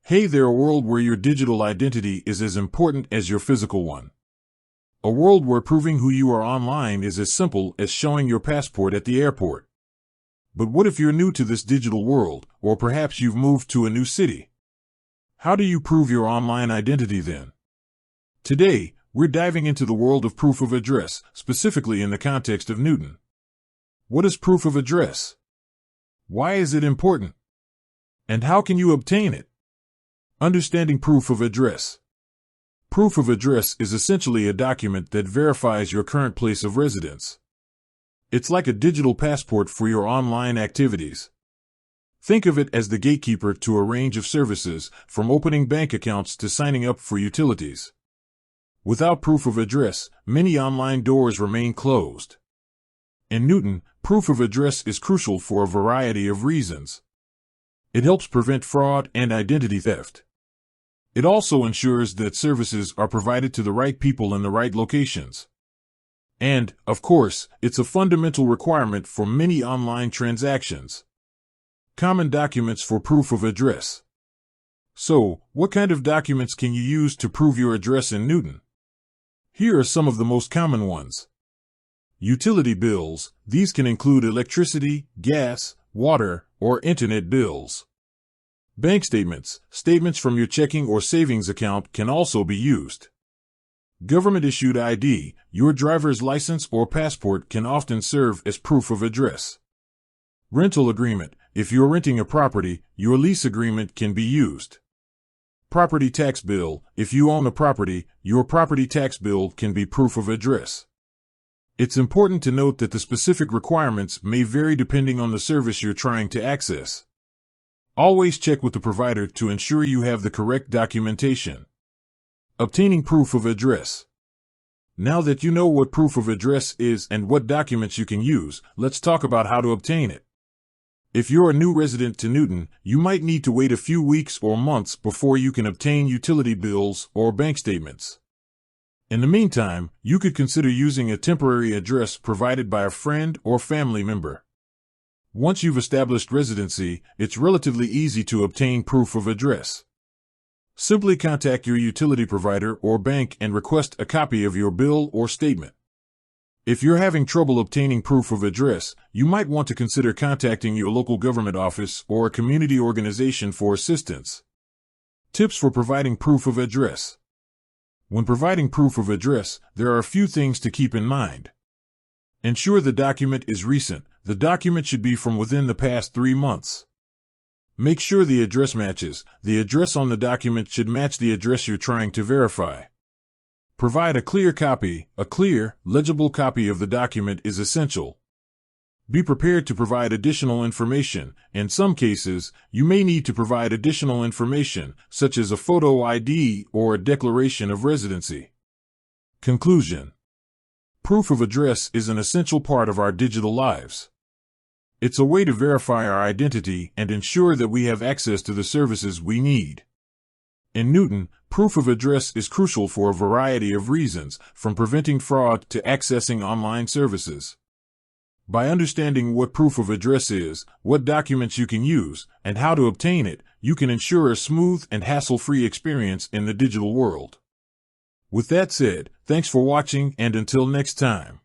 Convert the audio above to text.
Hey there, a world where your digital identity is as important as your physical one. A world where proving who you are online is as simple as showing your passport at the airport. But what if you're new to this digital world, or perhaps you've moved to a new city? How do you prove your online identity then? Today, we're diving into the world of proof of address, specifically in the context of Newton. What is proof of address? Why is it important? And how can you obtain it? Understanding proof of address. Proof of address is essentially a document that verifies your current place of residence. It's like a digital passport for your online activities. Think of it as the gatekeeper to a range of services, from opening bank accounts to signing up for utilities. Without proof of address, many online doors remain closed. In Newton, proof of address is crucial for a variety of reasons. It helps prevent fraud and identity theft. It also ensures that services are provided to the right people in the right locations. And, of course, it's a fundamental requirement for many online transactions. Common documents for proof of address. So, what kind of documents can you use to prove your address in Newton? Here are some of the most common ones. Utility bills. These can include electricity, gas, water, or internet bills. Bank statements. Statements from your checking or savings account can also be used. Government-issued ID. Your driver's license or passport can often serve as proof of address. Rental agreement. If you're renting a property, your lease agreement can be used. Property tax bill. If you own a property, your property tax bill can be proof of address. It's important to note that the specific requirements may vary depending on the service you're trying to access. Always check with the provider to ensure you have the correct documentation. Obtaining proof of address. Now that you know what proof of address is and what documents you can use, let's talk about how to obtain it. If you're a new resident to Newton, you might need to wait a few weeks or months before you can obtain utility bills or bank statements. In the meantime, you could consider using a temporary address provided by a friend or family member. Once you've established residency, it's relatively easy to obtain proof of address. Simply contact your utility provider or bank and request a copy of your bill or statement. If you're having trouble obtaining proof of address, you might want to consider contacting your local government office or a community organization for assistance. Tips for providing proof of address. When providing proof of address, there are a few things to keep in mind. Ensure the document is recent. The document should be from within the past 3 months. Make sure the address matches. The address on the document should match the address you're trying to verify. Provide a clear copy. A clear, legible copy of the document is essential. Be prepared to provide additional information. In some cases, you may need to provide additional information, such as a photo ID or a declaration of residency. Conclusion. Proof of address is an essential part of our digital lives. It's a way to verify our identity and ensure that we have access to the services we need. In Newton, proof of address is crucial for a variety of reasons, from preventing fraud to accessing online services. By understanding what proof of address is, what documents you can use, and how to obtain it, you can ensure a smooth and hassle-free experience in the digital world. With that said, thanks for watching, and until next time.